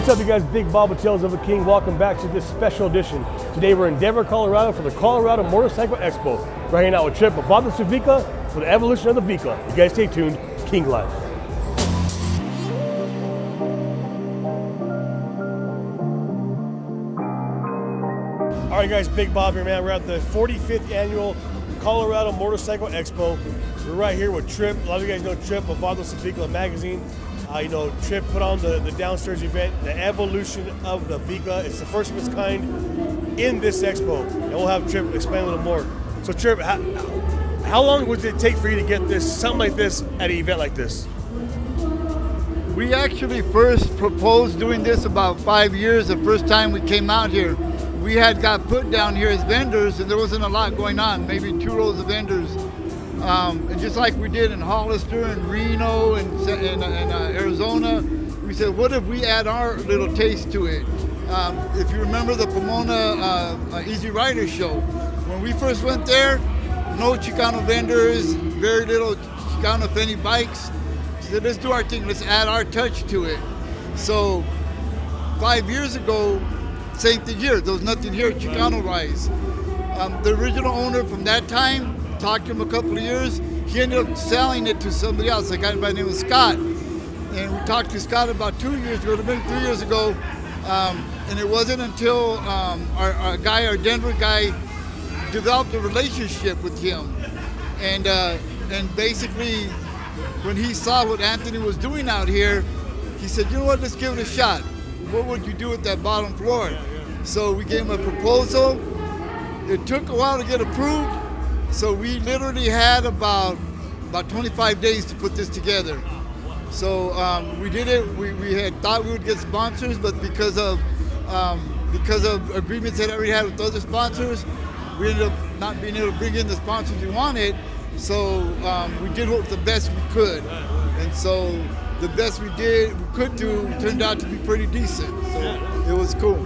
What's up, you guys? Big Bob with Tales of a King. Welcome back to this special edition. Today we're in Denver, Colorado for the Colorado Motorcycle Expo. We're hanging out with Trip of Vatos and Vicla for the evolution of the Vicla. You guys stay tuned. King Life. All right, guys, Big Bob here, man. We're at the 45th annual Colorado Motorcycle Expo. We're right here with Trip. A lot of you guys know Trip of Vatos and Vicla magazine. Trip put on the downstairs event, the evolution of the Vicla. It's the first of its kind in this expo, and we'll have Trip explain a little more. So, Trip, how long would it take for you to get something like this at an event like this? We actually first proposed doing this about 5 years. The first time we came out here, we had got put down here as vendors, and there wasn't a lot going on, maybe 2 rows of vendors. And just like we did in Hollister and Reno and Arizona, we said, what if we add our little taste to it? If you remember the Pomona Easy Rider show, when we first went there, no Chicano vendors, very little Chicano if any bikes. We said, let's do our thing, let's add our touch to it. So 5 years ago, same thing here, there was nothing here, Chicano Rise. The original owner from that time, talked to him a couple of years, he ended up selling it to somebody else, a guy by the name of Scott. And we talked to Scott about 2 years ago, maybe 3 years ago, and it wasn't until our Denver guy, developed a relationship with him. And basically, when he saw what Anthony was doing out here, he said, you know what, let's give it a shot. What would you do with that bottom floor? So we gave him a proposal. It took a while to get approved. So we literally had about 25 days to put this together. So we did it. We had thought we would get sponsors, but because of agreements that I already had with other sponsors, we ended up not being able to bring in the sponsors we wanted. So we did the best we could, and so the best we could do turned out to be pretty decent. So it was cool.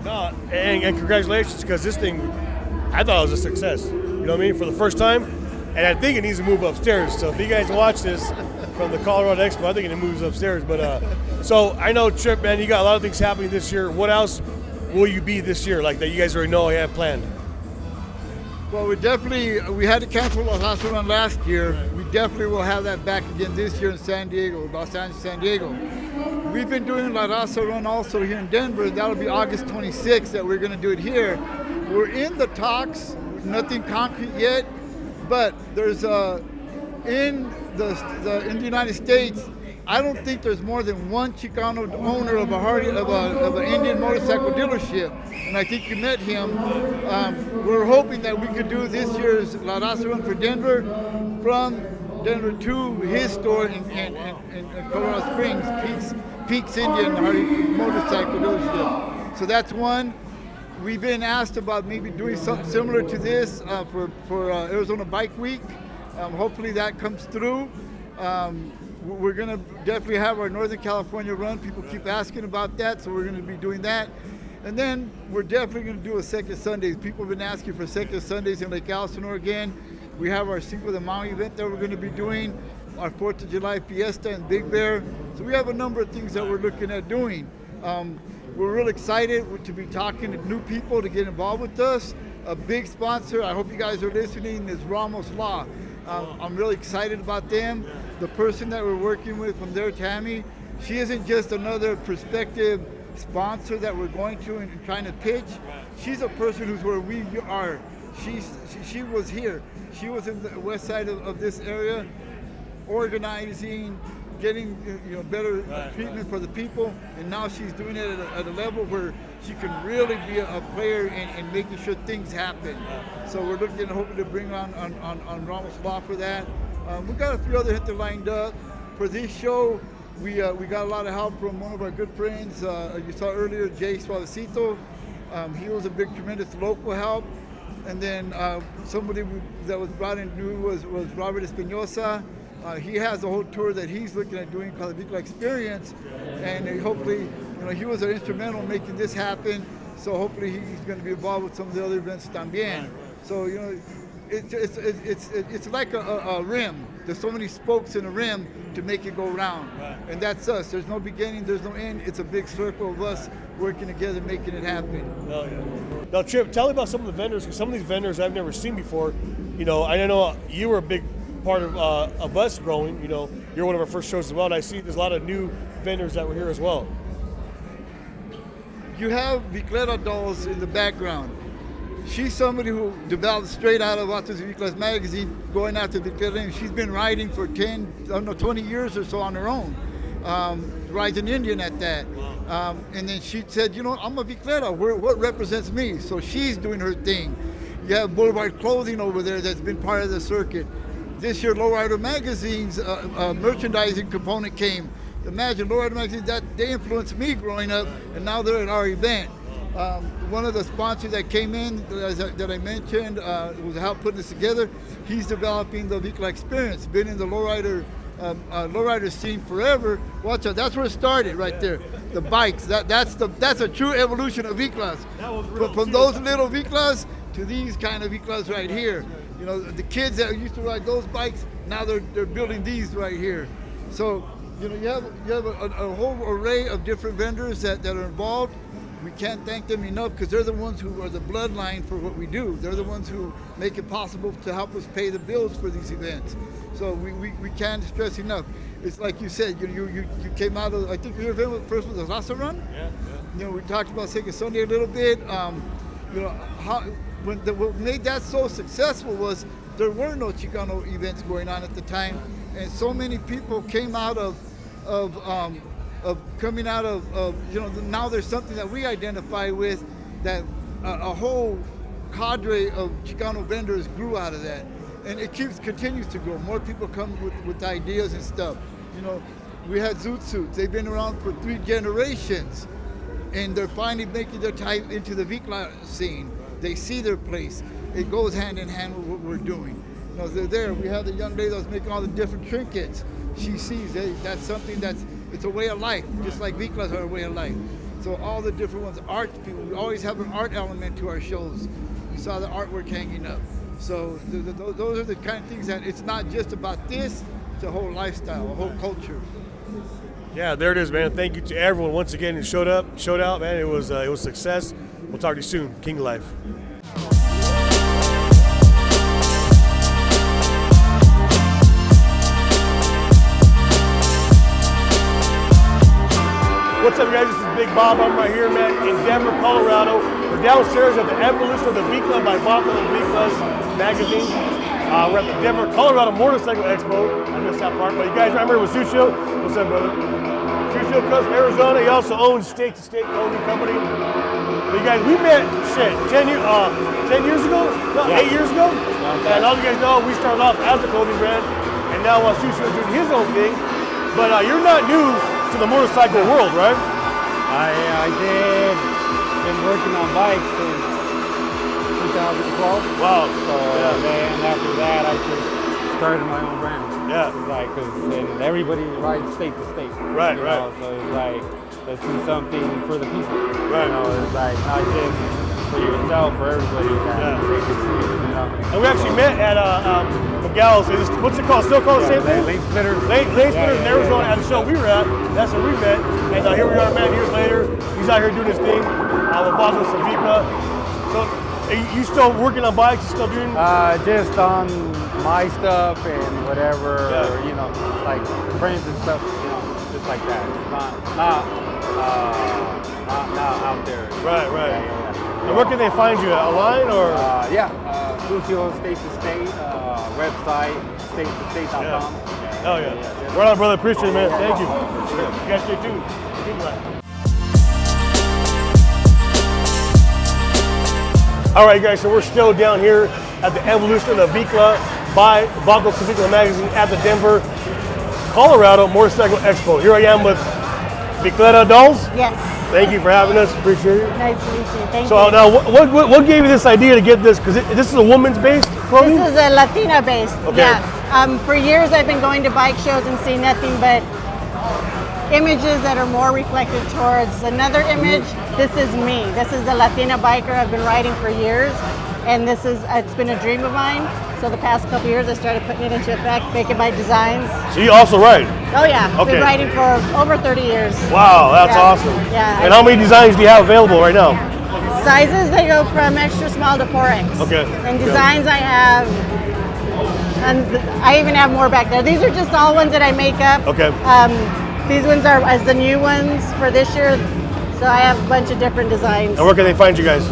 No, and congratulations, because this thing, I thought it was a success. You know what I mean? For the first time, and I think it needs to move upstairs. So if you guys watch this from the Colorado Expo, I think it moves upstairs. But so I know, Trip, man, you got a lot of things happening this year. What else will you be this year, like that you guys already know you have planned? Well, we had to cancel the Los Run last year. We definitely will have that back again this year in San Diego, Los Angeles, San Diego. We've been doing La Raza Run also here in Denver. That'll be August 26th that we're going to do it here. We're in the talks. Nothing concrete yet, but there's in the United States, I don't think there's more than one Chicano owner of an Indian motorcycle dealership, and I think you met him. We're hoping that we could do this year's La Raza Run for Denver from Denver to his store in Colorado Springs, Peaks Indian motorcycle dealership. So that's one. We've been asked about maybe doing something similar to this for Arizona Bike Week. Hopefully that comes through. We're going to definitely have our Northern California run. People keep asking about that, so we're going to be doing that. And then we're definitely going to do a Second Sundays. People have been asking for Second Sundays in Lake Elsinore again. We have our Cinco de Mayo event that we're going to be doing, our 4th of July Fiesta in Big Bear. So we have a number of things that we're looking at doing. We're real excited to be talking to new people to get involved with us. A big sponsor, I hope you guys are listening, is Ramos Law. I'm really excited about them. The person that we're working with from there, Tammy, she isn't just another prospective sponsor that we're going to and trying to pitch. She's a person who's where we are. She was here. She was in the west side of this area, organizing, getting better treatment for the people, and now she's doing it at a level where she can really be a player in making sure things happen. So we're looking and hoping to bring on Ramos Law for that. We've got a few other hits lined up. For this show, we got a lot of help from one of our good friends. You saw earlier, Jay Suavecito. He was a big, tremendous local help. And then somebody that was brought in new was Robert Espinosa. He has a whole tour that he's looking at doing called the VICLA EXPERIENCE, and hopefully, he was instrumental in making this happen. So hopefully he's going to be involved with some of the other events también. So it's like a rim. there's so many spokes in the rim to make it go round. Right. And that's us. There's no beginning, there's no end. It's a big circle of us working together, making it happen. Oh, yeah. Now, Trip, tell me about some of the vendors, because some of these vendors I've never seen before. You know, I know you were a big part of us growing. You know, you're one of our first shows as well, and I see there's a lot of new vendors that were here as well. You have Vicla dolls in the background. She's somebody who developed straight out of Vatos Viclas magazine, going out to Vicla. She's been riding for 20 years or so on her own. Rides an Indian at that. And then she said, you know, I'm a Vicla, what represents me? So she's doing her thing. You have Boulevard Clothing over there that's been part of the circuit. This year, Lowrider Magazine's merchandising component came. Imagine Lowrider Magazine, that they influenced me growing up, and now they're at our event. One of the sponsors that came in that I mentioned was help putting this together. He's developing the VICLA Experience. Been in the lowrider scene forever. Watch out, that's where it started right there. The bikes. That's a true evolution of Viclas. From those little Viclas to these kind of Viclas right here. You know, the kids that used to ride those bikes, now they're building these right here. So, you know, you have a whole array of different vendors that are involved. We can't thank them enough because they're the ones who are the bloodline for what we do. They're the ones who make it possible to help us pay the bills for these events. So we can't stress enough. It's like you said, you came out of, I think your event first was the Salsa run. Yeah. You know, we talked about Second Sunday a little bit. You know, what made that so successful was there were no Chicano events going on at the time, and so many people came out of you know, now there's something that we identify with, that a whole cadre of Chicano vendors grew out of that, and it continues to grow. More people come with ideas and stuff. You know, we had Zoot suits. They've been around for 3 generations, and they're finally making their type into the Vicla scene. They see their place. It goes hand in hand with what we're doing. You know, they're there. We have the young lady that's making all the different trinkets. She sees that's something it's a way of life, just like Viclas are a way of life. So all the different ones, art people, we always have an art element to our shows. You saw the artwork hanging up. So those are the kind of things that it's not just about this, it's a whole lifestyle, a whole culture. Yeah, there it is, man. Thank you to everyone once again who showed out, man. It was a success. We'll talk to you soon. King Life. What's up, guys? This is Big Bob. I'm right here, man, in Denver, Colorado. We're downstairs at the evolution of the VICLA by Vatos and Viclas magazine. We're at the Denver, Colorado Motorcycle Expo. I missed that part, but you guys remember with Susho? What's up, brother? Susho comes from Arizona. He also owns State to State Clothing Company. But you guys, we met 10 years ago? No, yeah. 8 years ago? Okay. And all you guys know, we started off as a clothing brand, and now Susho is doing his own thing. But you're not new to the motorcycle world, right? I did. Been working on bikes since 2012. Wow. So then after that, I just started my own brand. Yeah. It's like, and everybody rides state to state. Right, you right. know, so it's like, let's do something for the people. Right. You know, it's like not just for yourself, for everybody. That they can see, you know. And we actually met at Miguel's. What's it called? Still called the same thing? Lane Splitters. Lane Splitters in Arizona at the show we were at. That's where we met. And here we are, man, years later. He's out here doing his thing with Vatos and Vicla. So, are you still working on bikes? You still doing? Just on my stuff and whatever, you know, like friends and stuff, you know, just like that. It's not out there. Right. Yeah. And where can they find you? Online or? Susho State to State website, state2state.com. Oh yeah. Right on, brother. Appreciate it, man. Thank you. You guys stay tuned. King Life. All right, guys, so we're still down here at the evolution of the VICLA by Vatos and Vicla magazine at the Denver, Colorado Motorcycle Expo. Here I am with VICLA dolls. Yes. Thank you for having us. Appreciate it. Nice to meet you. Thank you. So now, what gave you this idea to get this? Because this is a woman's based clothing? This is a Latina based. Okay. Yeah. For years I've been going to bike shows and seeing nothing but images that are more reflected towards another image. This is me. This is the Latina biker I've been riding for years, and it's been a dream of mine. So the past couple years, I started putting it into effect, making my designs. So you also ride? Oh yeah, Okay. been riding for over 30 years. Wow, that's Yeah. awesome. Yeah. And how many designs do you have available right now? Sizes, they go from extra small to 4X. Okay. And designs I have, and I even have more back there. These are just all ones that I make up. Okay. These ones are as the new ones for this year. So I have a bunch of different designs. And where can they find you guys?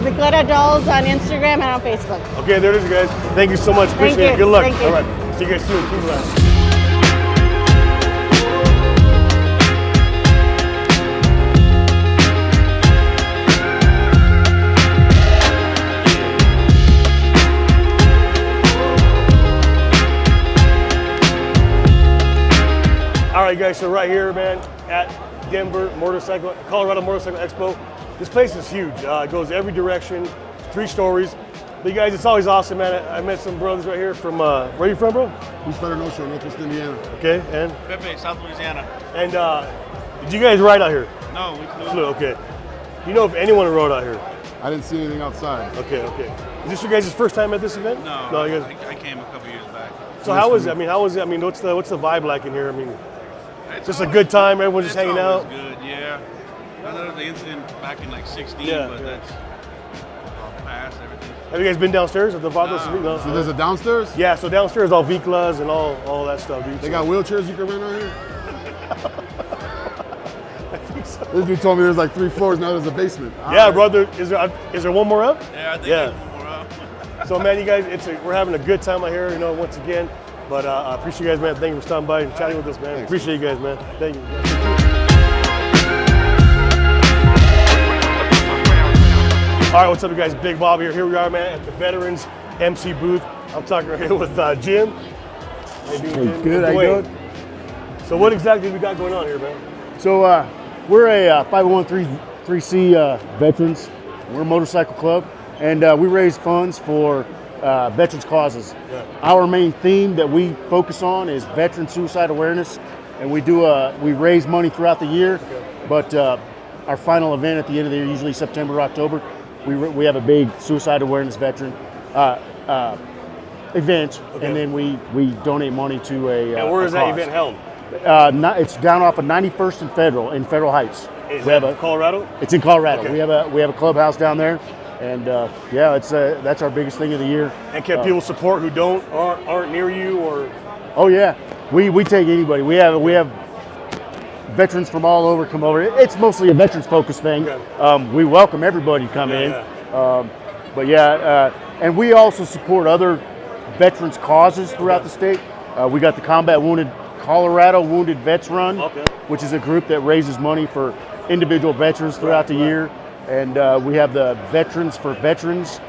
VICLA Dolls on Instagram and on Facebook. Okay, there it is, you guys. Thank you so much. Thank Appreciate you. it. Good luck. Thank you. All right. See you guys soon. Viclas. All right, guys, so right here, man, at Colorado Motorcycle Expo. This place is huge. It goes every direction, 3 stories. But you guys, it's always awesome, man. I met some brothers right here from, where are you from, bro? East Federation, Northwest Indiana. Okay, and? Pepe, South Louisiana. And did you guys ride out here? No, we flew. Flew, okay. Do you know if anyone rode out here? I didn't see anything outside. Okay, okay. Is this your guys' first time at this event? No, you guys. I came a couple years back. So how was it? I mean, what's the vibe like in here? I mean, just a good time. Everyone's just hanging out. Good, yeah. I know the incident back in like 16, Yeah, but yeah. that's all past everything. Have you guys been downstairs at the Vatos? No. So there's a downstairs? Yeah, so downstairs all Viclas and all that stuff, dude. They got wheelchairs you can rent out here? This dude told me there's like 3 floors, now there's a basement. Yeah, brother. Is there one more up? Yeah, I think Yeah. there's one more up. So man, you guys, we're having a good time out here, you know, once again. But I appreciate you guys, man. Thank you for stopping by and chatting with us, man. Thanks, Appreciate you guys, man. Thank you. All right, what's up, you guys? Big Bob here. Here we are, man, at the Veterans MC booth. I'm talking right here with Jim. How you doing, Jim? Good, how you Dwayne. doing? So what exactly we got going on here, man? So we're a 501c veterans. We're a motorcycle club, and we raise funds for veterans causes. Yeah. Our main theme that we focus on is veteran suicide awareness, and we raise money throughout the year. But our final event at the end of the year, usually September, October, we have a big suicide awareness veteran event, Okay. and then we donate money to a. And where a is that cause. event held? It's down off of 91st and Federal in Federal Heights. Is We have that Colorado? It's in Colorado. Okay. We have a clubhouse down there, and that's our biggest thing of the year. And can people support who aren't near you or? Oh yeah, we take anybody. We have veterans from all over come over. It's mostly a veterans focused thing. Okay. We welcome everybody to come in. Yeah. But yeah, and we also support other veterans causes throughout the state. We got the Colorado Wounded Vets Run, Okay. which is a group that raises money for individual veterans throughout the year. And we have the Veterans for Veterans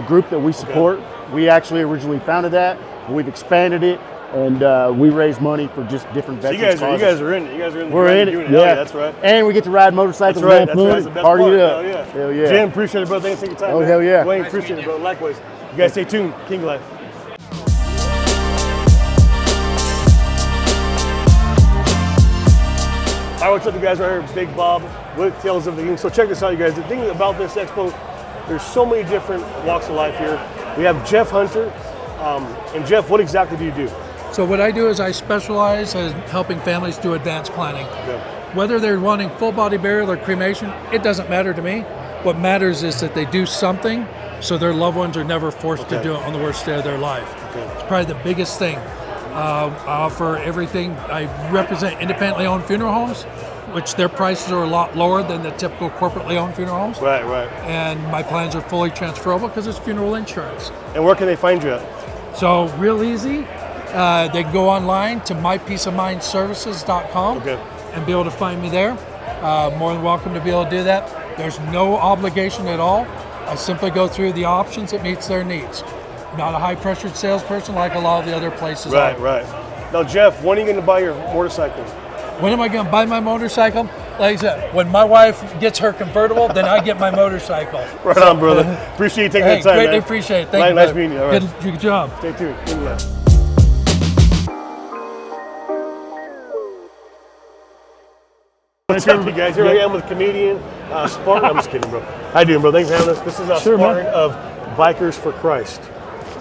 group that we support. We actually originally founded that. We've expanded it, and we raise money for just different So veterans causes. you guys are in it. You guys are in the We're grind in it, doing yeah. Hell yeah, that's right. And we get to ride motorcycles That's right. and have That's right. fun, That's the best party part. it up. Hell yeah. Hell yeah. Jim, appreciate it, bro. Thanks for taking time. Oh, man. hell yeah. Dwayne, Nice to appreciate meet it, bro. Likewise. You guys stay tuned. King Life. All right, what's up, you guys? Right here, Big Bob with Tales of the King. So check this out, you guys. The thing about this expo, there's so many different walks of life here. We have Jeff Hunter. And Jeff, what exactly do you do? So what I do is I specialize in helping families do advanced planning. Whether they're wanting full body burial or cremation, it doesn't matter to me. What matters is that they do something so their loved ones are never forced to do it on the worst day of their life. It's probably the biggest thing. I offer everything. I represent independently owned funeral homes, which their prices are a lot lower than the typical corporately owned funeral homes. Right. And my plans are fully transferable because it's funeral insurance. And where can they find you at? So real easy. They can go online to mypeaceofmindservices.com and be able to find me there. More than welcome to be able to do that. There's no obligation at all. I simply go through the options that meets their needs. Not a high-pressured salesperson like a lot of the other places are. Right. Now, Jeff, when are you going to buy your motorcycle? When am I going to buy my motorcycle? Like I said, when my wife gets her convertible, then I get my motorcycle. Right on, brother. Appreciate you taking the time, greatly man. appreciate it. Thank you. Nice brother. meeting you. All right. Good job. Stay tuned. King Life. What's up, you guys? Here I am with comedian Spartan. I'm just kidding, bro. How you doing, bro? Thanks for having us. This is Spartan of Bikers for Christ.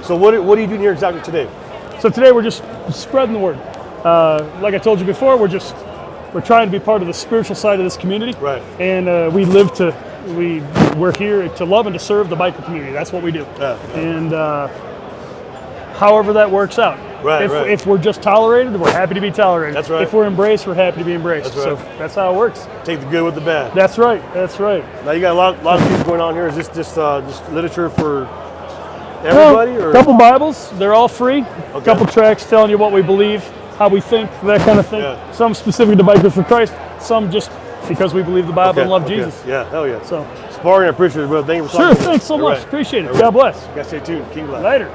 So what are you doing here exactly today? So today we're just spreading the word. Like I told you before, we're trying to be part of the spiritual side of this community. Right. And we're here to love and to serve the biker community. That's what we do. Yeah. And however that works out. Right, if we're just tolerated, we're happy to be tolerated. That's right. If we're embraced, we're happy to be embraced. That's right. So that's how it works. Take the good with the bad. That's right. That's right. Now you got a lot of things going on here. Is this just literature for everybody? Well, or? a couple Bibles. They're all free. Okay. A couple tracks telling you what we believe, how we think, that kind of thing. Yeah. Some specific to Bikers for Christ. Some just because we believe the Bible and love Jesus. Yeah, hell yeah. So, Sparring, I appreciate it, bro. Thank you for sure, talking to me. thanks so All much. right. Appreciate it. All right. God bless. You guys stay tuned. King bless. Later.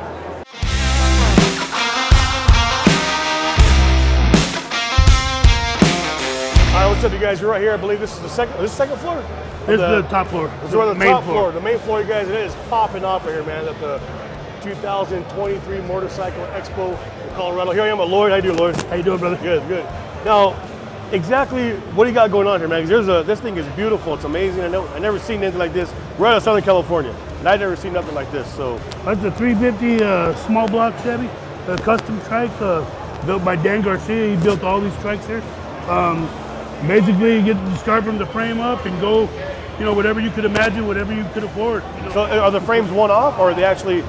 All right, what's up, you guys? You're right here. I believe this is the second floor? This is the top floor. This is where the top floor. The main floor, you guys, it is popping off right here, man, at the 2023 Motorcycle Expo in Colorado. Here I am with Lloyd. How you doing, Lloyd? How you doing, brother? Good, good. Now, exactly what do you got going on here, man? 'Cause this thing is beautiful. It's amazing. I never seen anything like this right out of Southern California. And I've never seen nothing like this. So that's a 350 small block Chevy, a custom trike built by Dan Garcia. He built all these trikes here. Basically, you get to start from the frame up and go, whatever you could imagine, whatever you could afford. So are the frames one-off, or are they actually?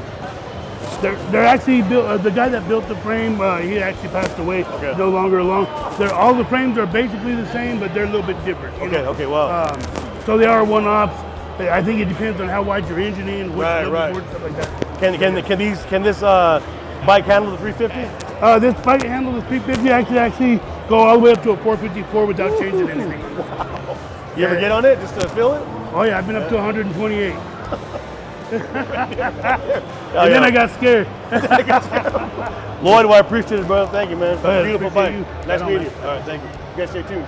They're actually built. The guy that built the frame, he actually passed away. Okay. No longer along. All the frames are basically the same, but they're a little bit different. Okay. Wow. So they are one-offs. I think it depends on how wide your engine is, Right. stuff like that. Can this bike handle the 350? This bike handle the 350 actually go all the way up to a 454 without changing anything. Wow. You ever get on it just to feel it? Oh yeah, I've been up to 128. And then I got scared. Lloyd, well, I appreciate it, bro. Thank you, man. Yeah, Beautiful bike. you. Nice Right on, meeting you. man. All right, thank you. You guys stay tuned.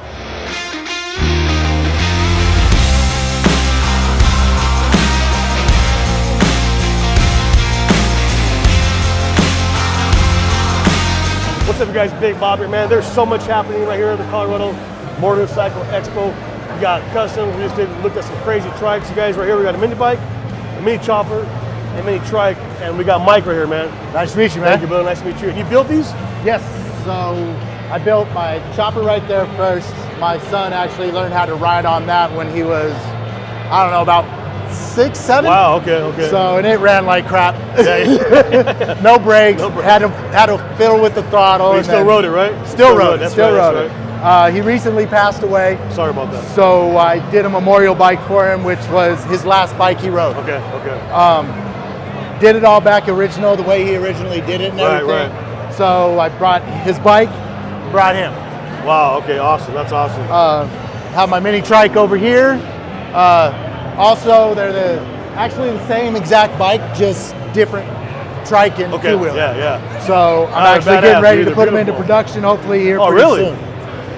What's up, you guys? Big Bob here, man. There's so much happening right here at the Colorado Motorcycle Expo. We got customs. We just looked at some crazy trikes. You guys right here, we got a mini bike, a mini chopper, a mini trike, and we got Mike right here, man. Nice to meet you, man. Thank you, brother. Nice to meet you. And you built these? Yes. So I built my chopper right there first. My son actually learned how to ride on that when he was, I don't know, about 6, 7. Wow. Okay. So and it ran like crap. No brakes. Had to fiddle with the throttle. But you still rode it, right? Still rode it. That's Still right, rode that's it. He recently passed away. Sorry about that. So I did a memorial bike for him, which was his last bike he rode. Okay. Did it all back original, the way he originally did it and everything. Right. So I brought his bike, brought him. Wow, okay, awesome. That's awesome. Have my mini trike over here. Also, they're actually the same exact bike, just different trike and two-wheel. Yeah. So I'm actually getting ready to put them into production, hopefully here pretty soon.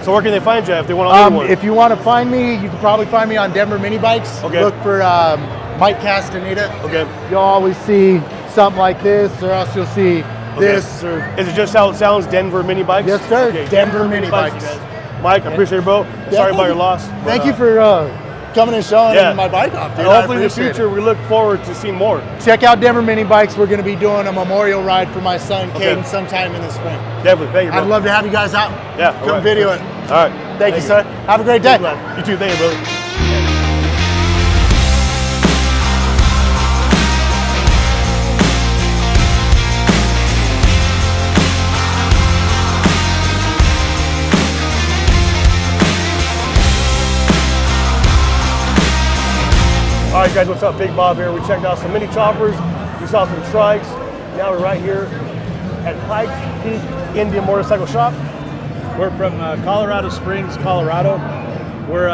So where can they find you if they want to order one? If you want to find me, you can probably find me on Denver Mini Bikes. Okay. Look for Mike Castaneda. Okay. You'll always see something like this, or else you'll see this. Or is it just how it sounds, Denver Mini Bikes? Yes, sir. Okay. Denver Mini Bikes. Guys. Mike, I appreciate it, bro. Sorry about your loss. Thank you for coming and showing my bike off, dude. And hopefully in the future, we look forward to seeing more. Check out Denver Mini Bikes. We're going to be doing a memorial ride for my son, Caden, sometime in the spring. Definitely. Thank you, bro. I'd love to have you guys out. Yeah. Come video it. All right. Thank you, sir. Have a great day. You too. Thank you, brother. All right, guys, what's up? Big Bob here. We checked out some mini choppers. We saw some trikes. Now we're right here at Pikes Peak Indian Motorcycle Shop. We're from Colorado Springs, Colorado. We're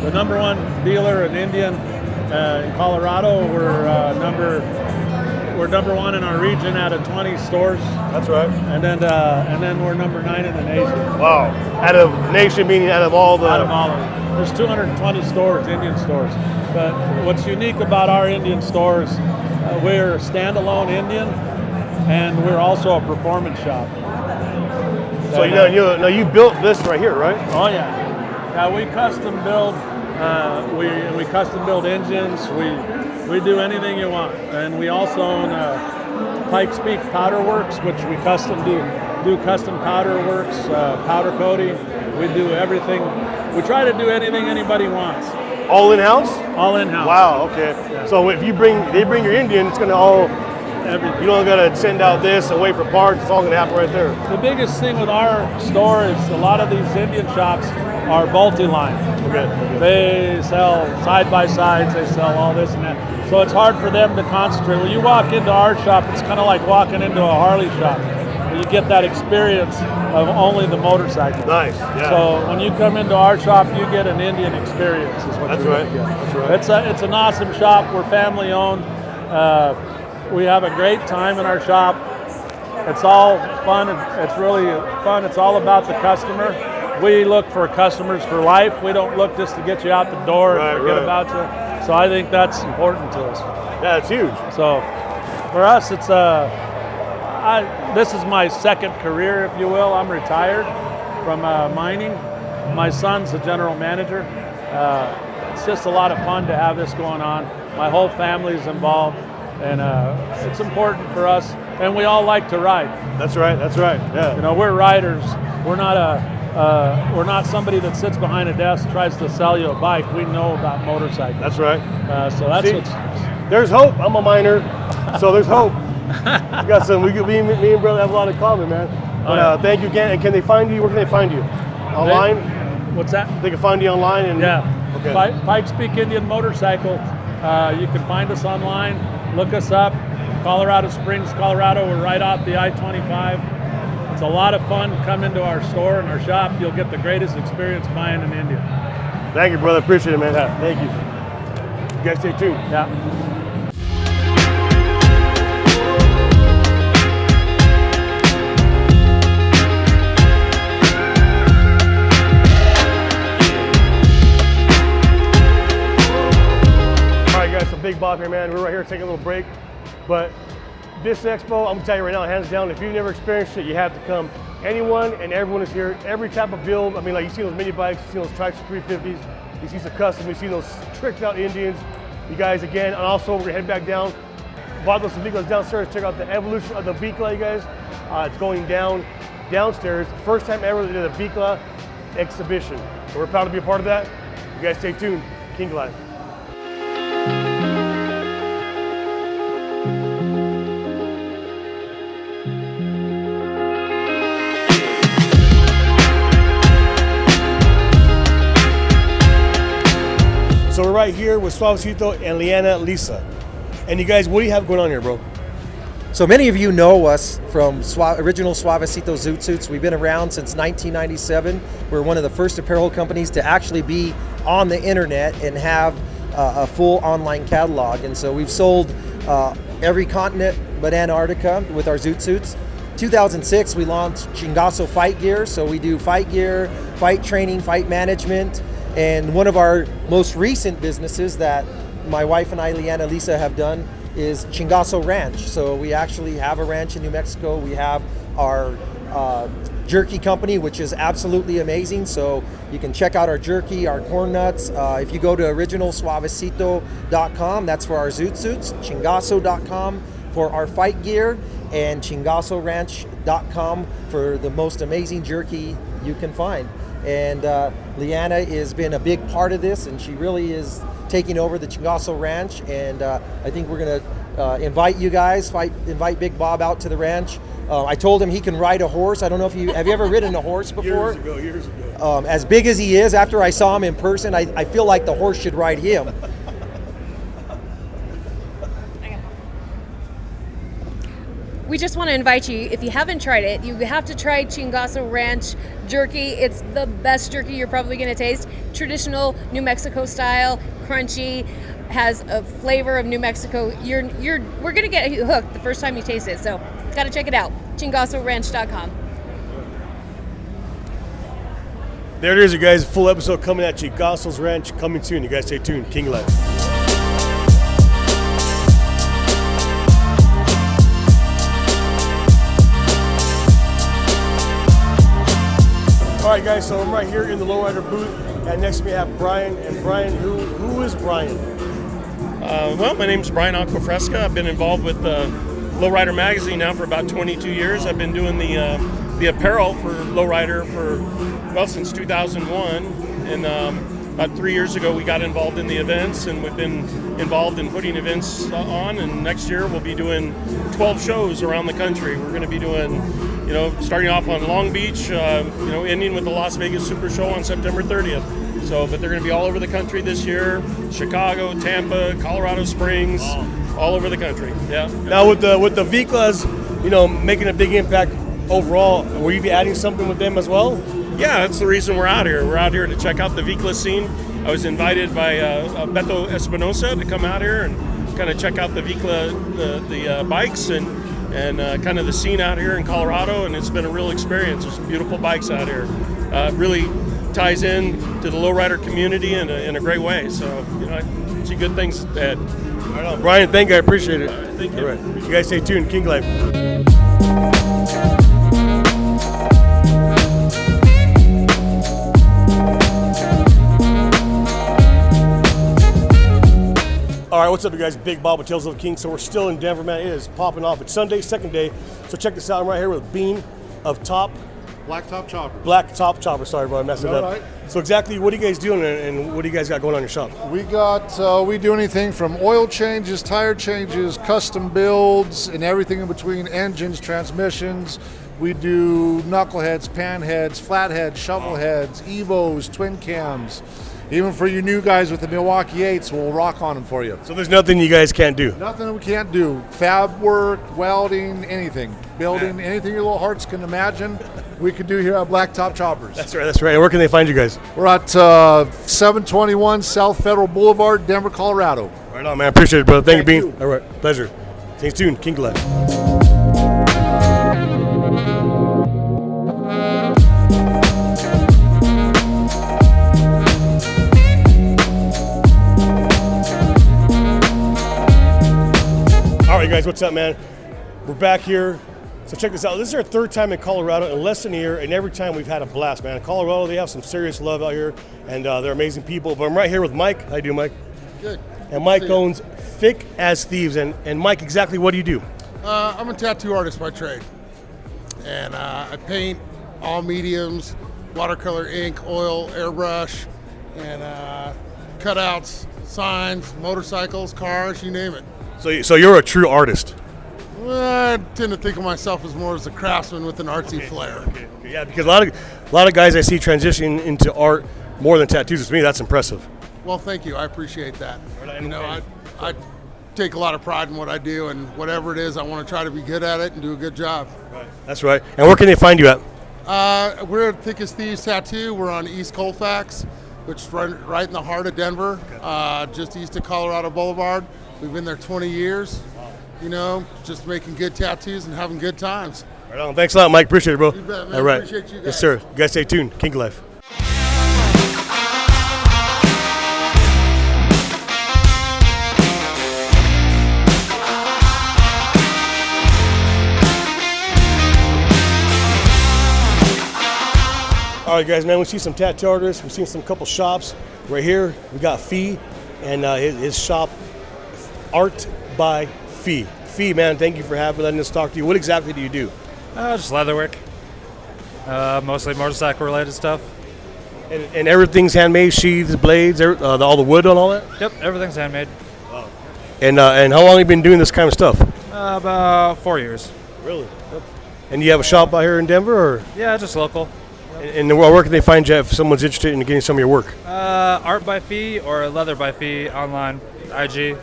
the #1 dealer in Indian in Colorado. We're number 1 in our region out of 20 stores. That's right. And then we're number 9 in the nation. Wow. Out of nation, meaning out of all the... Out of all of them. There's 220 stores, Indian stores. But what's unique about our Indian stores, we're standalone Indian, and we're also a performance shop. So you built this right here, right? Oh yeah. Now we custom build We custom build engines. We do anything you want, and we also own Pikes Peak Powder Works, which we custom do custom powder works, powder coating. We do everything. We try to do anything anybody wants. All in-house? All in-house. Wow, okay. Yeah. So if they bring your Indian, it's gonna all, Everything. you don't gotta send out this and wait for parts, it's all gonna happen right there. The biggest thing with our store is a lot of these Indian shops are multi-line. Okay. They sell side-by-sides, they sell all this and that. So it's hard for them to concentrate. When you walk into our shop, it's kind of like walking into a Harley shop. You get that experience of only the motorcycle. Nice, yeah. So when you come into our shop, you get an Indian experience. Is what That's you're right. gonna get. That's right. It's an awesome shop. We're family owned. We have a great time in our shop. It's all fun. It's really fun. It's all about the customer. We look for customers for life. We don't look just to get you out the door and forget about you. So I think that's important to us. Yeah, it's huge. So for us, it's this is my second career, if you will. I'm retired from mining. My son's the general manager. It's just a lot of fun to have this going on. My whole family's involved, and it's important for us. And we all like to ride. That's right. That's right. Yeah. You know, we're riders. We're not somebody that sits behind a desk tries to sell you a bike. We know about motorcycles. That's right. So that's what's. There's hope. I'm a miner, so there's hope. We got some. Me and brother have a lot in common, man. But thank you again. And can they find you? Where can they find you? Online? What's that? They can find you online. And Okay. Pikes Peak Indian Motorcycle. You can find us online. Look us up. Colorado Springs, Colorado. We're right off the I-25. It's a lot of fun. Come into our store and our shop. You'll get the greatest experience buying an Indian. Thank you, brother. Appreciate it, man. Thank you. You guys stay tuned. Yeah. All right, guys. So Big Bob here, man. We're right here taking a little break, but this expo, I'm gonna tell you right now, hands down, if you've never experienced it, you have to come. Anyone and everyone is here. Every type of build. I mean, like you see those mini bikes, you see those trikes, 350s, you see some custom, you see those tricked out Indians. You guys, again, and also we're gonna head back down. Vatos and Viclas downstairs. Check out the evolution of the VICLA, you guys. It's going downstairs. First time ever they did a VICLA exhibition. So we're proud to be a part of that. You guys stay tuned. King Life. So we're right here with Suavecito and Liana Lisa. And you guys, what do you have going on here, bro? So many of you know us from original Suavecito Zoot suits. We've been around since 1997. We're one of the first apparel companies to actually be on the internet and have a full online catalog. And so we've sold every continent but Antarctica with our Zoot suits. 2006, we launched Chingazo Fight Gear. So we do fight gear, fight training, fight management. And one of our most recent businesses that my wife and I, Liana Lisa, have done is Chingazo Ranch. So we actually have a ranch in New Mexico. We have our jerky company, which is absolutely amazing. So you can check out our jerky, our corn nuts. If you go to originalsuavecito.com, that's for our Zoot suits, Chingazo.com for our fight gear, and ChingazoRanch.com for the most amazing jerky you can find. And Liana has been a big part of this, and she really is taking over the Chingazo Ranch. And I think we're going to invite you guys, invite Big Bob out to the ranch. I told him he can ride a horse. I don't know if have you ever ridden a horse before? Years ago. As big as he is, after I saw him in person, I feel like the horse should ride him. We just want to invite you, if you haven't tried it, you have to try Chingazo Ranch jerky. It's the best jerky you're probably going to taste. Traditional New Mexico style, crunchy, has a flavor of New Mexico. We're going to get you hooked the first time you taste it. So, got to check it out. ChingazoRanch.com. There it is, you guys. Full episode coming at Chingazo's Ranch, coming soon. You guys stay tuned. King Life. All right, guys, so I'm right here in the Lowrider booth, and next to me I have Brian. And Brian, who is Brian? Well, my name's Brian Aquafresca. I've been involved with Lowrider magazine now for about 22 years. I've been doing the apparel for Lowrider since 2001, and about 3 years ago we got involved in the events, and we've been involved in putting events on, and next year we'll be doing 12 shows around the country. We're going to be doing, starting off on Long Beach, ending with the Las Vegas Super Show on September 30th. So, but they're going to be all over the country this year: Chicago, Tampa, Colorado Springs, all over the country. Yeah. Now with the Viclas, making a big impact overall, will you be adding something with them as well? Yeah, that's the reason we're out here. We're out here to check out the Viclas scene. I was invited by Beto Espinosa to come out here and kind of check out the Vicla, the bikes and kind of the scene out here in Colorado, and it's been a real experience. There's some beautiful bikes out here. Really ties in to the lowrider community in a great way. So, I see good things ahead. Right on. Brian, thank you. I appreciate it. Thank you. All right. You guys stay tuned. King Life. All right, what's up, you guys? Big Bob with Tales of the King. So we're still in Denver, man. It is popping off. It's Sunday, second day. So check this out. I'm right here with Bean of Black Top Chopper. Black Top Chopper. Sorry, bro, I messed it up. Right. So exactly, what are you guys doing, and what do you guys got going on in your shop? We do anything from oil changes, tire changes, custom builds, and everything in between: engines, transmissions. We do knuckleheads, panheads, flatheads, shovelheads, Evos, twin cams. Even for you new guys with the Milwaukee 8s, we'll rock on them for you. So there's nothing you guys can't do? Nothing we can't do. Fab work, welding, anything. Building, anything your little hearts can imagine, we can do here at Black Top Choppers. That's right. And where can they find you guys? We're at 721 South Federal Boulevard, Denver, Colorado. Right on, man. Appreciate it, brother. Thank you, Bean. All right. Pleasure. Stay tuned. King Life. All right, guys, what's up, man? We're back here. So check this out. This is our third time in Colorado in less than a year, and every time we've had a blast, man. In Colorado, they have some serious love out here, and they're amazing people. But I'm right here with Mike. How you doing, Mike? Good. And Mike owns Thick as Thieves. And Mike, exactly what do you do? I'm a tattoo artist by trade, and I paint all mediums: watercolor, ink, oil, airbrush, and cutouts, signs, motorcycles, cars, you name it. So you're a true artist. Well, I tend to think of myself as more as a craftsman with an artsy flair. Okay. Yeah, because a lot of guys I see transitioning into art more than tattoos. To me, that's impressive. Well, thank you. I appreciate that. I take a lot of pride in what I do, and whatever it is, I want to try to be good at it and do a good job. Right. That's right. And where can they find you at? We're at Thick as Thieves Tattoo. We're on East Colfax, which is right in the heart of Denver, just east of Colorado Boulevard. We've been there 20 years, just making good tattoos and having good times. Right on. Thanks a lot, Mike. Appreciate it, bro. You bet, man. All right. Appreciate you guys. Yes, sir. You guys stay tuned. King Life. All right, guys, man, we see some tattoo artists. We've seen some couple shops. Right here, we got Fee and his shop, Art by Fee. Fee, man, thank you for letting us talk to you. What exactly do you do? Just leatherwork. Mostly motorcycle-related stuff. And everything's handmade, sheaths, blades, all the wood and all that? Yep, everything's handmade. Wow. And how long have you been doing this kind of stuff? About 4 years. Really? Yep. And you have a shop out here in Denver? Or? Yeah, just local. And where can they find you if someone's interested in getting some of your work? Art by Fee or Leather by Fee online, IG.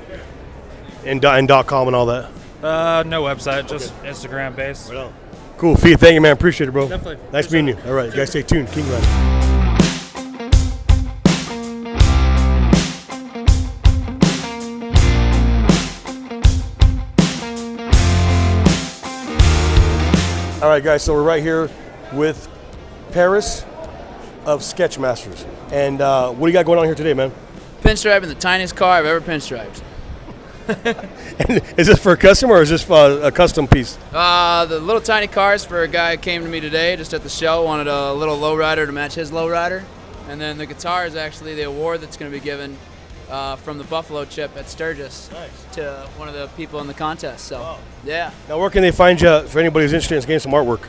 And .com and all that? No website, just Instagram based. Right on. Cool, Fee. Thank you, man. Appreciate it, bro. Definitely. Nice meeting you. All right, you guys stay tuned. King Life. All right, guys, so we're right here with Paris of Sketchmasters. And what do you got going on here today, man? Pinstriping the tiniest car I've ever pinstriped. And is this for a customer or is this for a custom piece? The little tiny cars for a guy who came to me today just at the show, wanted a little lowrider to match his lowrider. And then the guitar is actually the award that's going to be given from the Buffalo Chip at Sturgis to one of the people in the contest. So, yeah. Now, where can they find you for anybody who's interested in getting some artwork?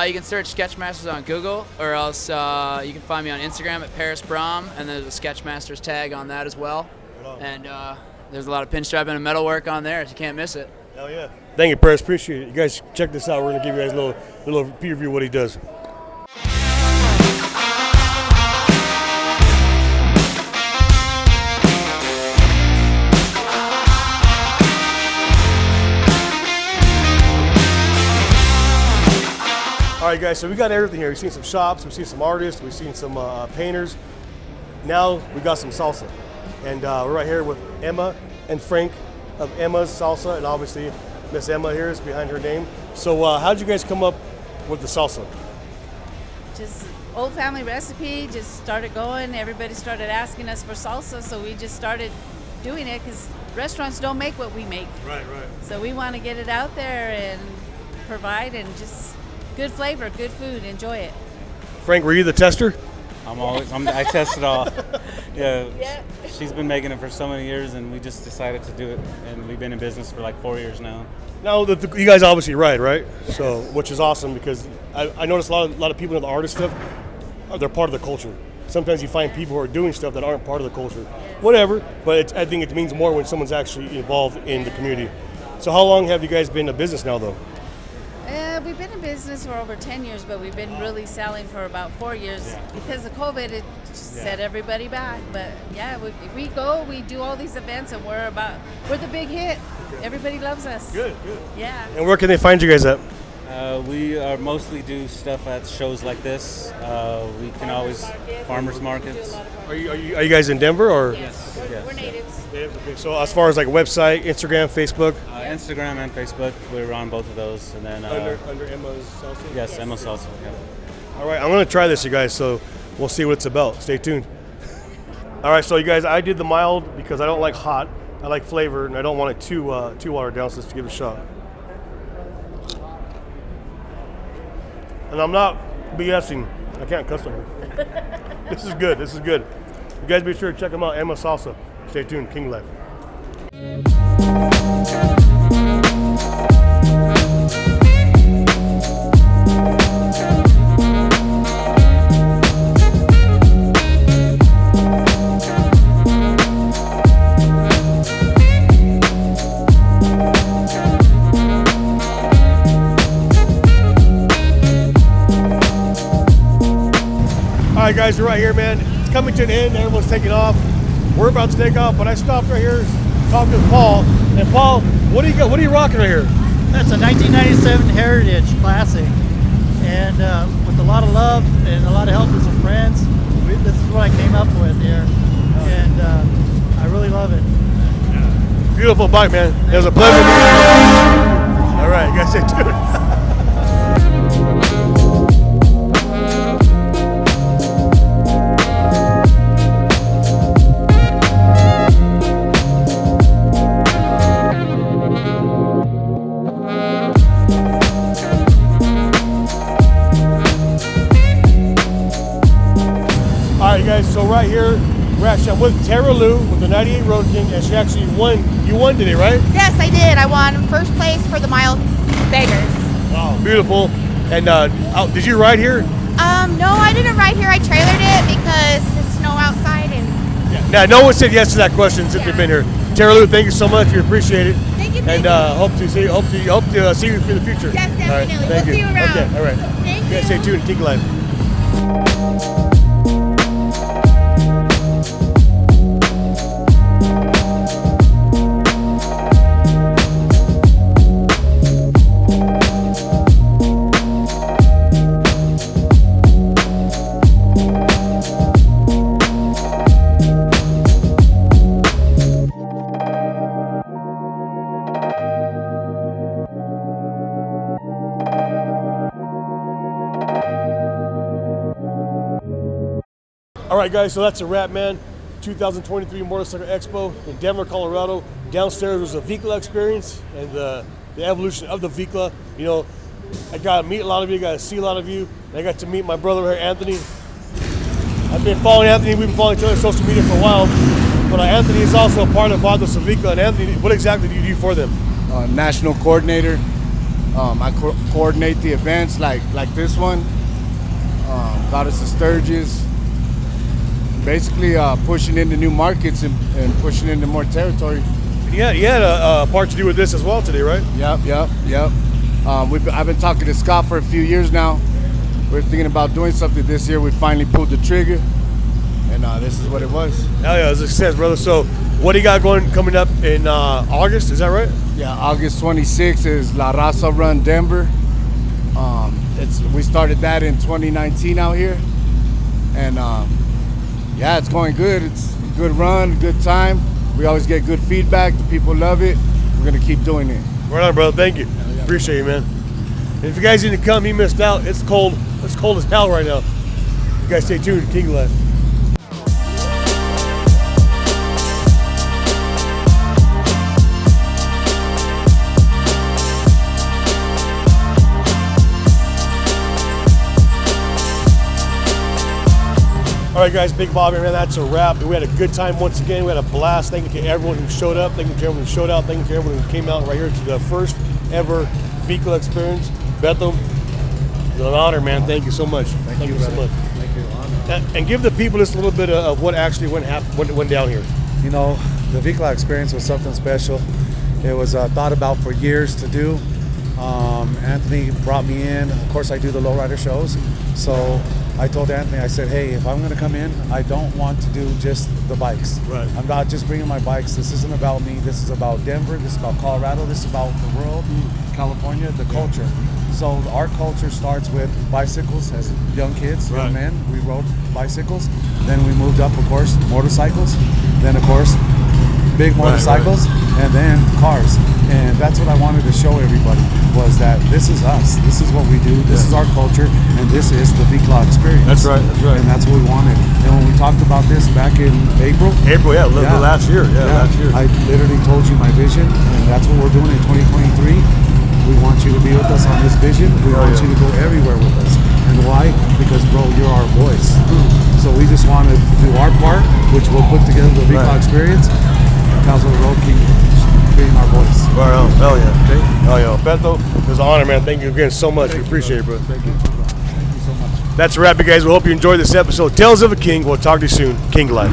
You can search Sketchmasters on Google, or else you can find me on Instagram at Paris Brom, and there's a Sketchmasters tag on that as well. And there's a lot of pinstriping and metalwork on there, so you can't miss it. Hell yeah. Thank you, Paris. Appreciate it. You guys check this out. We're going to give you guys a little peer review of what he does. All right, guys, so we got everything here. We've seen some shops, we've seen some artists, we've seen some painters. Now we got some salsa. And we're right here with Emma and Frank of Emma's Salsa, and obviously Miss Emma here is behind her name. So how'd you guys come up with the salsa? Just old family recipe, just started going. Everybody started asking us for salsa, so we just started doing it because restaurants don't make what we make. Right. So we want to get it out there and provide and just good flavor, good food, enjoy it. Frank, were you the tester? I test it all. Yeah. She's been making it for so many years, and we just decided to do it, and we've been in business for like 4 years now. Now, you guys obviously ride, right? So, which is awesome because I notice a lot of people in the artist stuff, they're part of the culture. Sometimes you find people who are doing stuff that aren't part of the culture. Whatever, but I think it means more when someone's actually involved in the community. So how long have you guys been in business now, though? We've been in business for over 10 years, but we've been really selling for about 4 years. Because of COVID, it just set everybody back. But yeah, we do all these events, and we're the big hit. Everybody loves us. Good. Yeah. And where can they find you guys at? We mostly do stuff at shows like this. We can always farmers markets. Are you guys in Denver or? Yes. We're natives. Okay. So as far as like website, Instagram, Facebook. Instagram and Facebook, we're on both of those, and then under Emma's Salsa. Yes, Emma's Salsa. Yeah. All right, I'm gonna try this, you guys. So we'll see what it's about. Stay tuned. All right, so you guys, I did the mild because I don't like hot. I like flavor, and I don't want it too watered down. So let's give it a shot. And I'm not BSing. I can't cuss on here. This is good. You guys be sure to check them out. Emma Salsa. Stay tuned. King Life. All right, guys, we're right here, man. It's coming to an end. Everyone's taking off. We're about to take off, but I stopped right here, talked to Paul. And Paul, what do you got? What are you rocking right here? That's a 1997 Heritage Classic, and with a lot of love and a lot of help from some friends, this is what I came up with here, and I really love it. Beautiful bike, man. It was a pleasure. All right, you guys stay tuned. Guys, so right here, I'm with Tara Lou with the 98 Road King, and she actually won. You won today, right? Yes, I did. I won first place for the mile beggars. Oh, beautiful. And did you ride here? No, I didn't ride here. I trailered it because it's snow outside. And Now, no one said yes to that question since you've been here. Tara Lou, thank you so much. We appreciate it. Thank you. And hope to see you in the future. Yes, definitely. All right, thank We'll see you around. Okay, all right. Thank you. Guys, stay tuned. King Life. All right, guys, so that's a wrap, man. 2023 Motorcycle Expo in Denver, Colorado. Downstairs was the VICLA experience and the evolution of the VICLA. You know, I got to meet a lot of you, got to see a lot of you. And I got to meet my brother here, Anthony. I've been following Anthony. We've been following each other on social media for a while. But Anthony is also a part of Vatos and VICLA. And Anthony, what exactly do you do for them? National coordinator. I coordinate the events like this one. Vatos and Sturgis. Basically pushing into new markets and pushing into more territory. Yeah, you had a part to do with this as well today, right? Yep. I've been talking to Scott for a few years now. We're thinking about doing something this year. We finally pulled the trigger, and this is what it was. Hell yeah, it's a success, brother. So what do you got coming up in August? Is that right? Yeah, August 26th is La Raza Run Denver. We started that in 2019 out here, and yeah, it's going good. It's a good run, good time. We always get good feedback. The people love it. We're gonna keep doing it. Right on, brother. Thank you. Appreciate you, man. And if you guys didn't come, you missed out. It's cold. It's cold as hell right now. You guys stay tuned to King Life. All right, guys, Big Bob here, man. That's a wrap. We had a good time once again. We had a blast. Thank you to everyone who showed up. Thank you to everyone who showed out. Thank you to everyone who came out right here to the first ever VICLA experience. Bethel, it's an honor, man. Thank you so much. Thank you so much. Thank you. And give the people just a little bit of what actually went down here. You know, the VICLA experience was something special. It was thought about for years to do. Anthony brought me in. Of course, I do the Lowrider shows. So I told Anthony, I said, hey, if I'm going to come in, I don't want to do just the bikes. Right. I'm not just bringing my bikes. This isn't about me. This is about Denver. This is about Colorado. This is about the world, California, the culture. So our culture starts with bicycles as young kids, young men. We rode bicycles. Then we moved up, of course, motorcycles. Then, of course, big motorcycles, and then cars. And that's what I wanted to show everybody, was that this is us. This is what we do. This is our culture, and this is the VICLA experience. That's right. And that's what we wanted. And when we talked about this back in April. Last year. Last year. I literally told you my vision, and that's what we're doing in 2023. We want you to be with us on this vision. We want you to go everywhere with us. And why? Because, bro, you're our voice. So we just want to do our part, which we'll put together the VICLA experience. Council Road King being our voice. Right on. Hell yeah. Okay. Hell yeah. Beto, it was an honor, man. Thank you again so much. We appreciate it, bro. Thank you. Thank you so much. That's a wrap, you guys. We hope you enjoyed this episode. Tales of a King. We'll talk to you soon. King Life.